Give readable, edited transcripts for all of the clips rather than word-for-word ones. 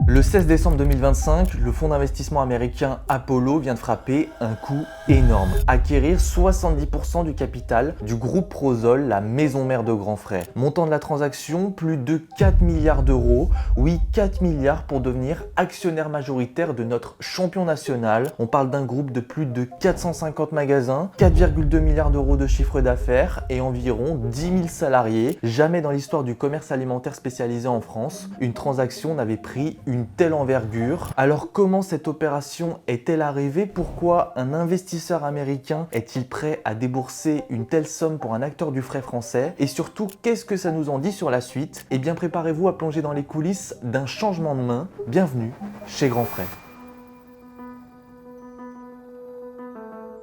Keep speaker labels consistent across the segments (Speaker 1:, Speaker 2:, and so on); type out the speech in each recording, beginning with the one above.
Speaker 1: Le 16 décembre 2025, le fonds d'investissement américain Apollo vient de frapper un coup énorme. Acquérir 70% du capital du groupe Prozol, la maison mère de Grand Frais. Montant de la transaction, plus de 4 milliards d'euros. Oui, 4 milliards pour devenir actionnaire majoritaire de notre champion national. On parle d'un groupe de plus de 450 magasins, 4,2 milliards d'euros de chiffre d'affaires et environ 10 000 salariés. Jamais dans l'histoire du commerce alimentaire spécialisé en France, une transaction n'avait pris une telle envergure. Alors comment cette opération est-elle arrivée? Pourquoi un investisseur américain est-il prêt à débourser une telle somme pour un acteur du frais français? Et surtout, qu'est-ce que ça nous en dit sur la suite? Eh bien, préparez-vous à plonger dans les coulisses d'un changement de main. Bienvenue chez Grand Frais.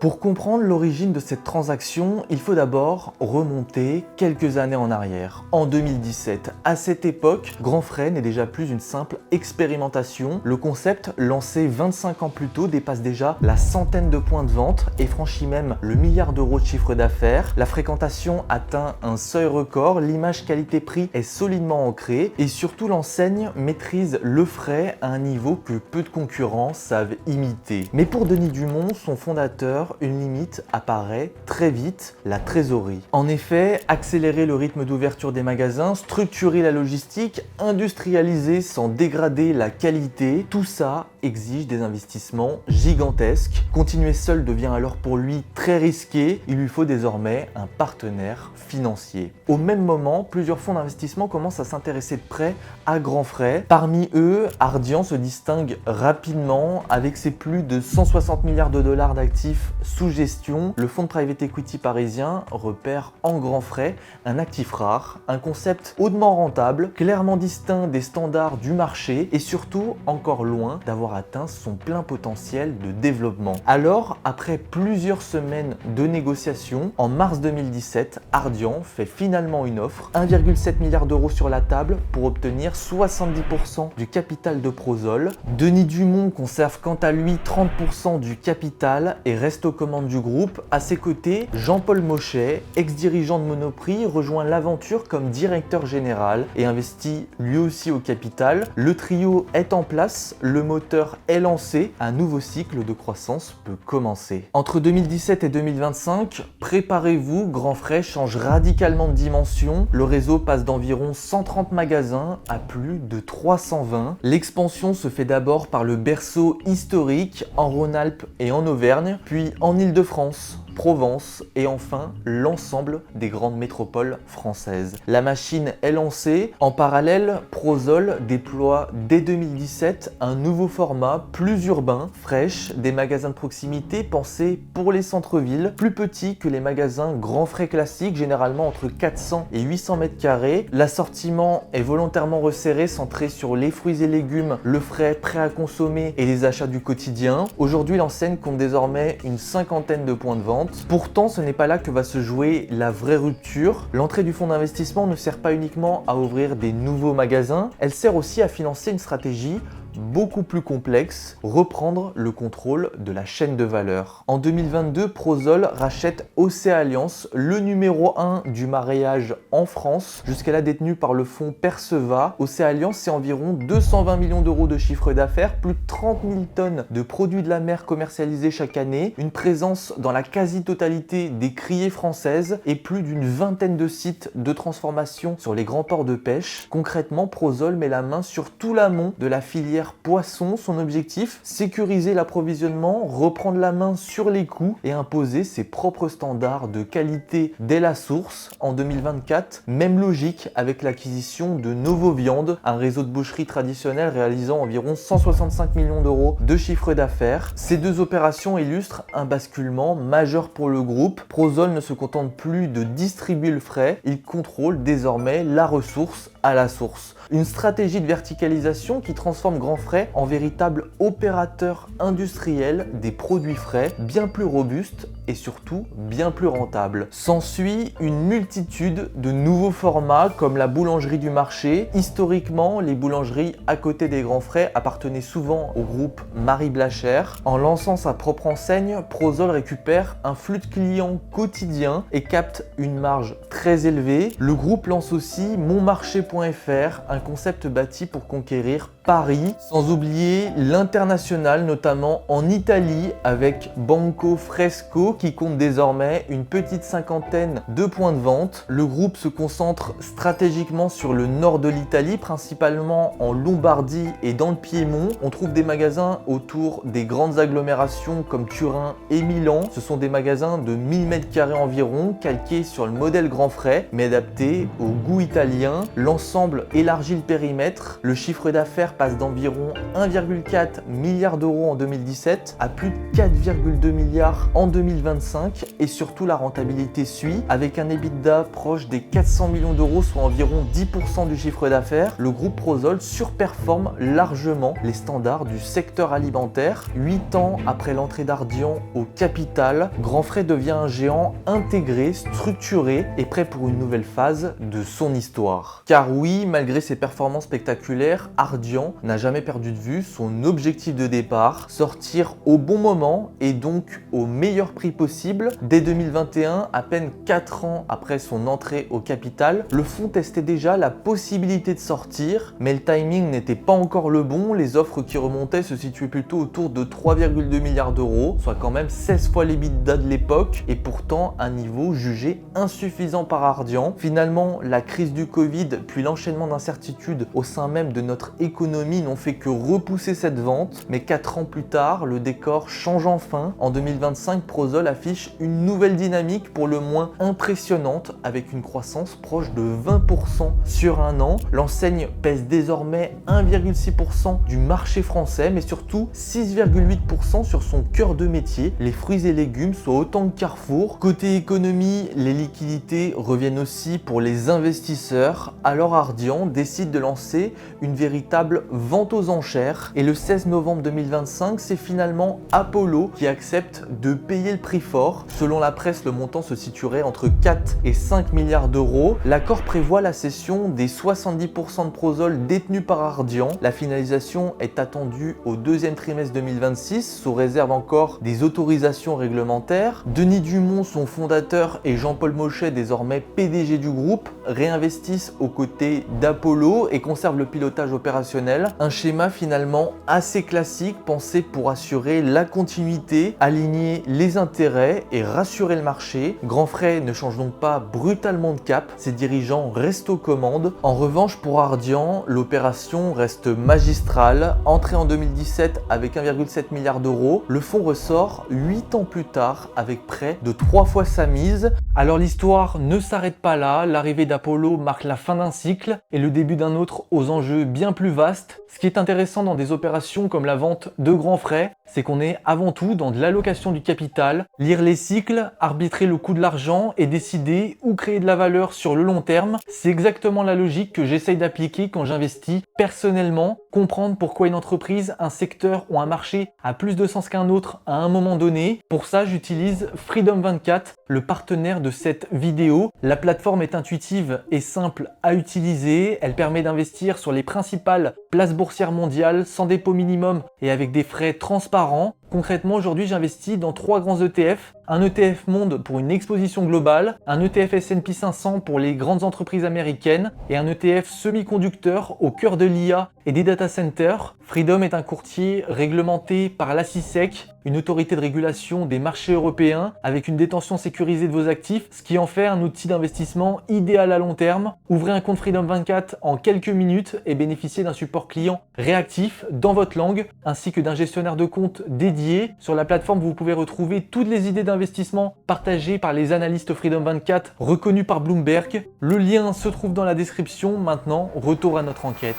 Speaker 1: Pour comprendre l'origine de cette transaction, il faut d'abord remonter quelques années en arrière. En 2017, à cette époque, Grand Frais n'est déjà plus une simple expérimentation. Le concept, lancé 25 ans plus tôt, dépasse déjà la centaine de points de vente et franchit même le milliard d'euros de chiffre d'affaires. La fréquentation atteint un seuil record, l'image qualité-prix est solidement ancrée et surtout l'enseigne maîtrise le frais à un niveau que peu de concurrents savent imiter. Mais pour Denis Dumont, son fondateur, une limite apparaît très vite, la trésorerie. En effet, accélérer le rythme d'ouverture des magasins, structurer la logistique, industrialiser sans dégrader la qualité, tout ça exige des investissements gigantesques. Continuer seul devient alors pour lui très risqué, il lui faut désormais un partenaire financier. Au même moment, plusieurs fonds d'investissement commencent à s'intéresser de près à Grand Frais. Parmi eux, Ardian se distingue rapidement avec ses plus de 160 milliards de dollars d'actifs sous gestion. Le fonds de private equity parisien repère en Grand Frais un actif rare, un concept hautement rentable, clairement distinct des standards du marché et surtout encore loin d'avoir atteint son plein potentiel de développement. Alors, après plusieurs semaines de négociations, en mars 2017, Ardian fait finalement une offre, 1,7 milliard d'euros sur la table pour obtenir 70% du capital de Prozol. Denis Dumont conserve quant à lui 30% du capital et reste aux commandes du groupe. À ses côtés, Jean-Paul Mochet, ex-dirigeant de Monoprix, rejoint l'aventure comme directeur général et investit lui aussi au capital. Le trio est en place, le moteur est lancé, un nouveau cycle de croissance peut commencer. Entre 2017 et 2025, préparez-vous, Grand Frais change radicalement de dimension. Le réseau passe d'environ 130 magasins à plus de 320. L'expansion se fait d'abord par le berceau historique en Rhône-Alpes et en Auvergne, puis en Île-de-France, Provence et enfin l'ensemble des grandes métropoles françaises. La machine est lancée. En parallèle, Prozol déploie dès 2017 un nouveau format plus urbain, Fresh, des magasins de proximité pensés pour les centres-villes, plus petits que les magasins Grand Frais classiques, généralement entre 400 et 800 mètres carrés. L'assortiment est volontairement resserré, centré sur les fruits et légumes, le frais prêt à consommer et les achats du quotidien. Aujourd'hui, l'enseigne compte désormais une cinquantaine de points de vente. Pourtant, ce n'est pas là que va se jouer la vraie rupture. L'entrée du fonds d'investissement ne sert pas uniquement à ouvrir des nouveaux magasins, elle sert aussi à financer une stratégie beaucoup plus complexe, reprendre le contrôle de la chaîne de valeur. En 2022, Prozol rachète Océalliance, le numéro 1 du mariage en France, jusqu'à là détenu par le fonds Perceva. Océalliance, c'est environ 220 millions d'euros de chiffre d'affaires, plus de 30 000 tonnes de produits de la mer commercialisés chaque année, une présence dans la quasi-totalité des criées françaises et plus d'une vingtaine de sites de transformation sur les grands ports de pêche. Concrètement, Prozol met la main sur tout l'amont de la filière poisson. Son objectif, sécuriser l'approvisionnement, reprendre la main sur les coûts et imposer ses propres standards de qualité dès la source. En 2024, même logique avec l'acquisition de Novo Viande, un réseau de boucherie traditionnel réalisant environ 165 millions d'euros de chiffre d'affaires. Ces deux opérations illustrent un basculement majeur pour le groupe. Prozol ne se contente plus de distribuer le frais, il contrôle désormais la ressource à la source. Une stratégie de verticalisation qui transforme Grand Frais en véritable opérateur industriel des produits frais, bien plus robuste et surtout bien plus rentable. S'ensuit une multitude de nouveaux formats comme la boulangerie du marché. Historiquement, les boulangeries à côté des grands frais appartenaient souvent au groupe Marie Blachère. En lançant sa propre enseigne, Prozol récupère un flux de clients quotidien et capte une marge très élevée. Le groupe lance aussi monmarché.fr, un concept bâti pour conquérir Paris, sans oublier l'international, notamment en Italie avec Banco Fresco qui compte désormais une petite cinquantaine de points de vente. Le groupe se concentre stratégiquement sur le nord de l'Italie, principalement en Lombardie et dans le Piémont. On trouve des magasins autour des grandes agglomérations comme Turin et Milan. Ce sont des magasins de 1000 m² environ, calqués sur le modèle Grand Frais, mais adaptés au goût italien. L'ensemble élargit le périmètre. Le chiffre d'affaires passe d'environ 1,4 milliard d'euros en 2017 à plus de 4,2 milliards en 2025 et surtout la rentabilité suit avec un EBITDA proche des 400 millions d'euros, soit environ 10% du chiffre d'affaires. Le groupe Prozol surperforme largement les standards du secteur alimentaire. 8 ans après l'entrée d'Ardian au capital, Grand Frais devient un géant intégré, structuré et prêt pour une nouvelle phase de son histoire. Car oui, malgré ses performances spectaculaires, Ardian n'a jamais perdu de vue son objectif de départ, sortir au bon moment et donc au meilleur prix possible. Dès 2021, à peine 4 ans après son entrée au capital, le fonds testait déjà la possibilité de sortir, mais le timing n'était pas encore le bon. Les offres qui remontaient se situaient plutôt autour de 3,2 milliards d'euros, soit quand même 16 fois l'EBITDA de l'époque et pourtant un niveau jugé insuffisant par Ardian. Finalement, la crise du Covid puis l'enchaînement d'incertitudes au sein même de notre économie n'ont fait que repousser cette vente, mais 4 ans plus tard, le décor change enfin. En 2025, Prozol affiche une nouvelle dynamique pour le moins impressionnante avec une croissance proche de 20% sur un an. L'enseigne pèse désormais 1,6% du marché français, mais surtout 6,8% sur son cœur de métier, les fruits et légumes, soit autant que Carrefour. Côté économie, les liquidités reviennent aussi pour les investisseurs. Alors Ardian décide de lancer une véritable vente aux enchères et le 16 novembre 2025, c'est finalement Apollo qui accepte de payer le prix fort. Selon la presse, le montant se situerait entre 4 et 5 milliards d'euros. L'accord prévoit la cession des 70% de Prozol détenus par Ardian. La finalisation est attendue au deuxième trimestre 2026, sous réserve encore des autorisations réglementaires. Denis Dumont, son fondateur, et Jean-Paul Mochet, désormais PDG du groupe, réinvestissent aux côtés d'Apollo et conservent le pilotage opérationnel. Un schéma finalement assez classique, pensé pour assurer la continuité, aligner les intérêts et rassurer le marché. Grand Frais ne change donc pas brutalement de cap, ses dirigeants restent aux commandes. En revanche, pour Ardian, l'opération reste magistrale. Entrée en 2017 avec 1,7 milliard d'euros, le fonds ressort 8 ans plus tard avec près de 3 fois sa mise. Alors l'histoire ne s'arrête pas là, l'arrivée d'Apollo marque la fin d'un cycle et le début d'un autre aux enjeux bien plus vastes. Ce qui est intéressant dans des opérations comme la vente de Grand Frais, c'est qu'on est avant tout dans de l'allocation du capital, lire les cycles, arbitrer le coût de l'argent et décider où créer de la valeur sur le long terme. C'est exactement la logique que j'essaye d'appliquer quand j'investis personnellement. Comprendre pourquoi une entreprise, un secteur ou un marché a plus de sens qu'un autre à un moment donné. Pour ça, j'utilise Freedom24, le partenaire de cette vidéo. La plateforme est intuitive et simple à utiliser. Elle permet d'investir sur les principales places boursières mondiales sans dépôt minimum et avec des frais transparents. Concrètement, aujourd'hui, j'investis dans 3 grands ETF. Un ETF Monde pour une exposition globale, un ETF S&P 500 pour les grandes entreprises américaines et un ETF semi-conducteur au cœur de l'IA et des data centers. Freedom est un courtier réglementé par la CISEC, une autorité de régulation des marchés européens, avec une détention sécurisée de vos actifs, ce qui en fait un outil d'investissement idéal à long terme. Ouvrez un compte Freedom24 en quelques minutes et bénéficiez d'un support client réactif dans votre langue, ainsi que d'un gestionnaire de compte dédié. Sur la plateforme, vous pouvez retrouver toutes les idées d'investissement partagées par les analystes Freedom24 reconnus par Bloomberg. Le lien se trouve dans la description. Maintenant, retour à notre enquête.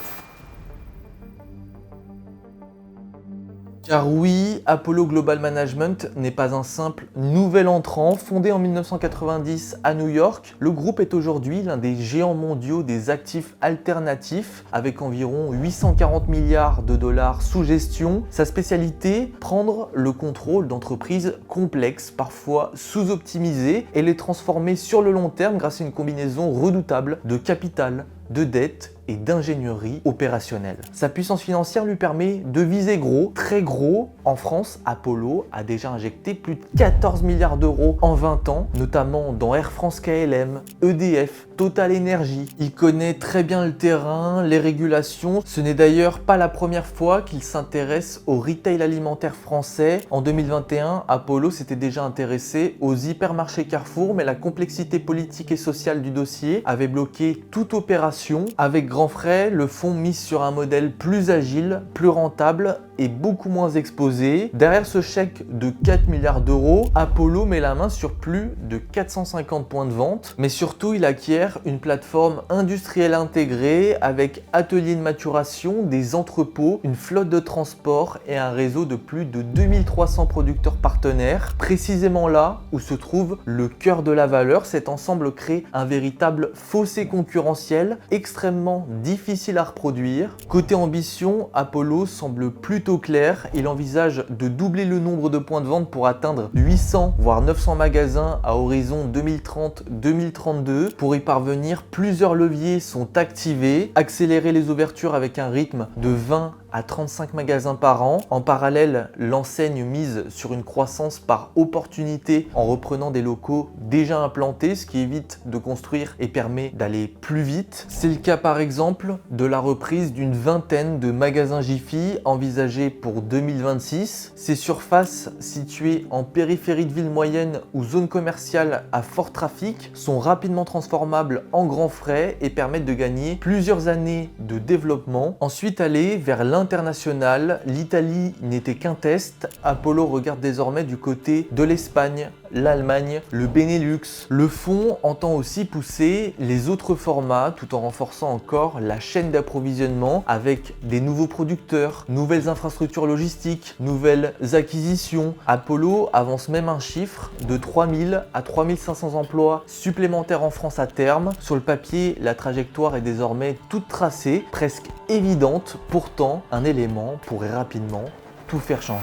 Speaker 1: Car oui, Apollo Global Management n'est pas un simple nouvel entrant. Fondé en 1990 à New York, le groupe est aujourd'hui l'un des géants mondiaux des actifs alternatifs, avec environ 840 milliards de dollars sous gestion. Sa spécialité, prendre le contrôle d'entreprises complexes, parfois sous-optimisées, et les transformer sur le long terme grâce à une combinaison redoutable de capital, de dette et d'ingénierie opérationnelle. Sa puissance financière lui permet de viser gros, très gros. En France, Apollo a déjà injecté plus de 14 milliards d'euros en 20 ans, notamment dans Air France KLM, EDF, Total Energy. Il connaît très bien le terrain, les régulations. Ce n'est d'ailleurs pas la première fois qu'il s'intéresse au retail alimentaire français. En 2021, Apollo s'était déjà intéressé aux hypermarchés Carrefour, mais la complexité politique et sociale du dossier avait bloqué toute opération. Avec Grand Frais, le fonds mise sur un modèle plus agile, plus rentable et beaucoup moins exposé. Derrière ce chèque de 4 milliards d'euros, Apollo met la main sur plus de 450 points de vente, mais surtout il acquiert une plateforme industrielle intégrée avec ateliers de maturation, des entrepôts, une flotte de transport et un réseau de plus de 2300 producteurs partenaires. Précisément là où se trouve le cœur de la valeur, cet ensemble crée un véritable fossé concurrentiel extrêmement difficile à reproduire. Côté ambition, Apollo semble plutôt clair, il envisage de doubler le nombre de points de vente pour atteindre 800 voire 900 magasins à horizon 2030-2032. Pour y parvenir, plusieurs leviers sont activés. Accélérer les ouvertures avec un rythme de 20 à 35 magasins par an. En parallèle, l'enseigne mise sur une croissance par opportunité en reprenant des locaux déjà implantés, ce qui évite de construire et permet d'aller plus vite. C'est le cas par exemple de la reprise d'une vingtaine de magasins Jiffy envisagés pour 2026. Ces surfaces situées en périphérie de ville moyenne ou zone commerciale à fort trafic sont rapidement transformables en grands frais et permettent de gagner plusieurs années de développement. Ensuite, aller vers l'international. L'Italie n'était qu'un test. Apollo regarde désormais du côté de l'Espagne, l'Allemagne, le Benelux. Le fonds entend aussi pousser les autres formats tout en renforçant encore la chaîne d'approvisionnement avec des nouveaux producteurs, nouvelles infrastructures logistiques, nouvelles acquisitions. Apollo avance même un chiffre de 3000 à 3500 emplois supplémentaires en France à terme. Sur le papier, la trajectoire est désormais toute tracée, presque évidente. Pourtant, un élément pourrait rapidement tout faire changer.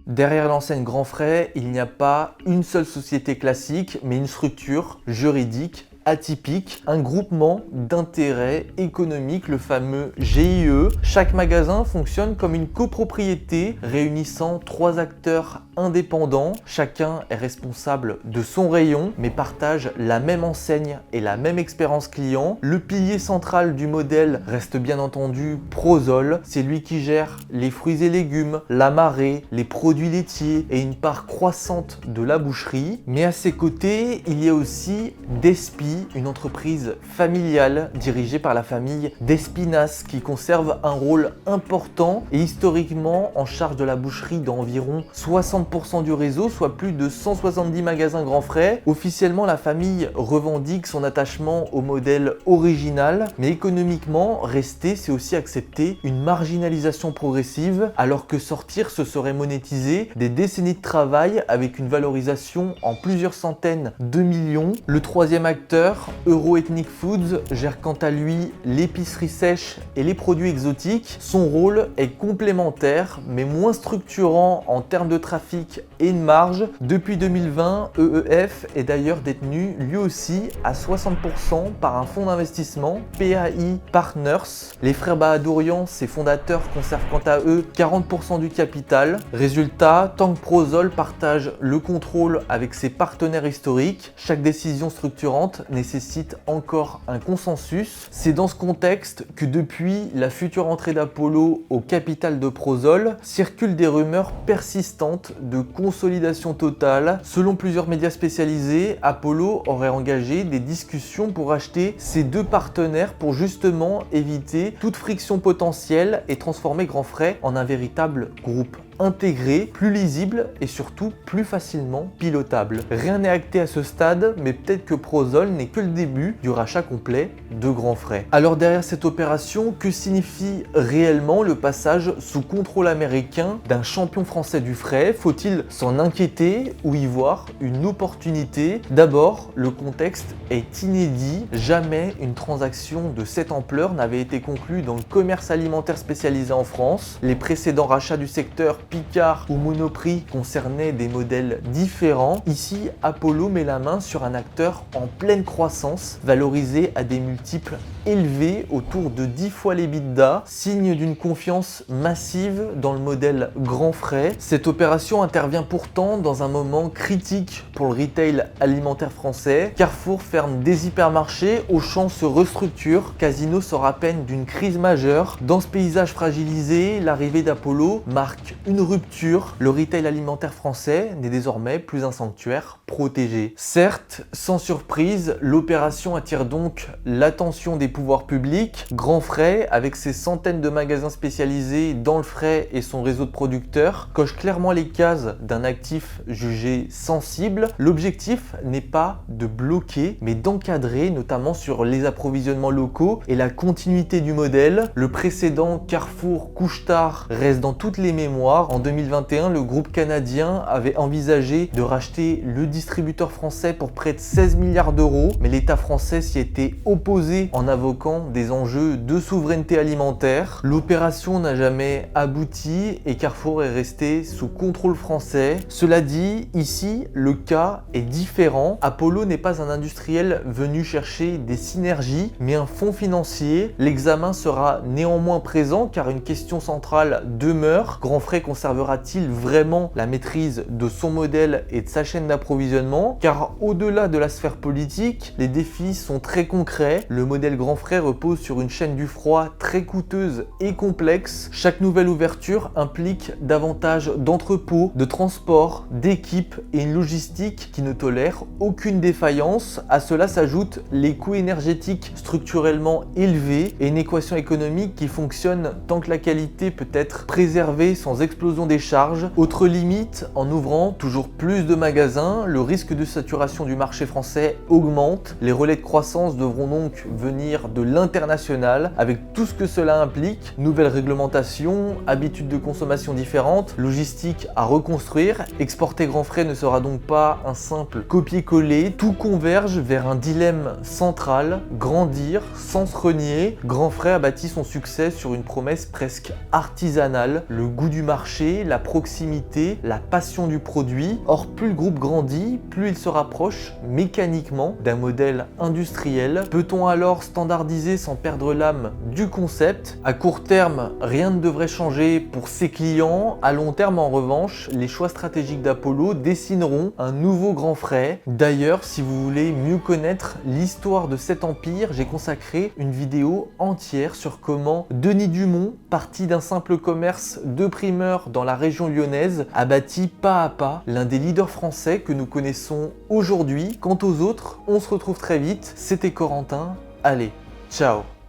Speaker 1: Derrière l'enseigne Grand Frais, il n'y a pas une seule société classique, mais une structure juridique atypique, un groupement d'intérêts économiques, le fameux GIE. Chaque magasin fonctionne comme une copropriété réunissant 3 acteurs indépendants. Chacun est responsable de son rayon, mais partage la même enseigne et la même expérience client. Le pilier central du modèle reste bien entendu Prozol. C'est lui qui gère les fruits et légumes, la marée, les produits laitiers et une part croissante de la boucherie. Mais à ses côtés, il y a aussi Despi, une entreprise familiale dirigée par la famille d'Espinasse qui conserve un rôle important et historiquement en charge de la boucherie dans environ 60% du réseau, soit plus de 170 magasins Grand Frais. Officiellement, la famille revendique son attachement au modèle original, mais économiquement, rester, c'est aussi accepter une marginalisation progressive, alors que sortir, ce serait monétiser des décennies de travail avec une valorisation en plusieurs centaines de millions. Le troisième acteur, Euroethnic Foods, gère quant à lui l'épicerie sèche et les produits exotiques. Son rôle est complémentaire mais moins structurant en termes de trafic et de marge. Depuis 2020, EEF est d'ailleurs détenu lui aussi à 60% par un fonds d'investissement, PAI Partners. Les frères Bahadourian, ses fondateurs, conservent quant à eux 40% du capital. Résultat, tant que Prozol partage le contrôle avec ses partenaires historiques, chaque décision structurante nécessite encore un consensus. C'est dans ce contexte que depuis la future entrée d'Apollo au capital de Prozol, circulent des rumeurs persistantes de consolidation totale. Selon plusieurs médias spécialisés, Apollo aurait engagé des discussions pour acheter ses 2 partenaires pour justement éviter toute friction potentielle et transformer Grand Frais en un véritable groupe intégré, plus lisible et surtout plus facilement pilotable. Rien n'est acté à ce stade, mais peut-être que Prozol n'est que le début du rachat complet de Grand Frais. Alors derrière cette opération, que signifie réellement le passage sous contrôle américain d'un champion français du frais? Faut-il s'en inquiéter ou y voir une opportunité? D'abord, le contexte est inédit. Jamais une transaction de cette ampleur n'avait été conclue dans le commerce alimentaire spécialisé en France. Les précédents rachats du secteur Picard ou Monoprix concernaient des modèles différents. Ici, Apollo met la main sur un acteur en pleine croissance, valorisé à des multiples élevés, autour de 10 fois l'EBITDA, signe d'une confiance massive dans le modèle Grand Frais. Cette opération intervient pourtant dans un moment critique pour le retail alimentaire français. Carrefour ferme des hypermarchés, Auchan se restructure, Casino sort à peine d'une crise majeure. Dans ce paysage fragilisé, l'arrivée d'Apollo marque une rupture. Le retail alimentaire français n'est désormais plus un sanctuaire protégé. Certes, sans surprise, l'opération attire donc l'attention des pouvoirs publics. Grand Frais, avec ses centaines de magasins spécialisés dans le frais et son réseau de producteurs, coche clairement les cases d'un actif jugé sensible. L'objectif n'est pas de bloquer, mais d'encadrer, notamment sur les approvisionnements locaux et la continuité du modèle. Le précédent Carrefour Couche-Tard reste dans toutes les mémoires. En 2021, le groupe canadien avait envisagé de racheter le distributeur français pour près de 16 milliards d'euros, mais l'État français s'y était opposé en invoquant des enjeux de souveraineté alimentaire. L'opération n'a jamais abouti et Carrefour est resté sous contrôle français. Cela dit, ici, le cas est différent. Apollo n'est pas un industriel venu chercher des synergies, mais un fonds financier. L'examen sera néanmoins présent car une question centrale demeure. Grand Frais conservera-t-il vraiment la maîtrise de son modèle et de sa chaîne d'approvisionnement? Car au-delà de la sphère politique, les défis sont très concrets. Le modèle Grand Frais repose sur une chaîne du froid très coûteuse et complexe. Chaque nouvelle ouverture implique davantage d'entrepôts, de transports, d'équipes et une logistique qui ne tolère aucune défaillance. À cela s'ajoutent les coûts énergétiques structurellement élevés et une équation économique qui fonctionne tant que la qualité peut être préservée sans explosion des charges. Autre limite, en ouvrant toujours plus de magasins, le risque de saturation du marché français augmente. Les relais de croissance devront donc venir de l'international avec tout ce que cela implique. Nouvelles réglementations, habitudes de consommation différentes, logistique à reconstruire. Exporter Grand Frais ne sera donc pas un simple copier-coller. Tout converge vers un dilemme central, grandir sans se renier. Grand Frais a bâti son succès sur une promesse presque artisanale, le goût du marché, la proximité, la passion du produit. Or, plus le groupe grandit, plus il se rapproche mécaniquement d'un modèle industriel. Peut-on alors standardiser sans perdre l'âme du concept? À court terme, rien ne devrait changer pour ses clients. À long terme, en revanche, les choix stratégiques d'Apollo dessineront un nouveau Grand Frais. D'ailleurs, si vous voulez mieux connaître l'histoire de cet empire, j'ai consacré une vidéo entière sur comment Denis Dumont, parti d'un simple commerce de primeurs dans la région lyonnaise, a bâti pas à pas l'un des leaders français que nous connaissons aujourd'hui. Quant aux autres, on se retrouve très vite. C'était Corentin. Allez, ciao!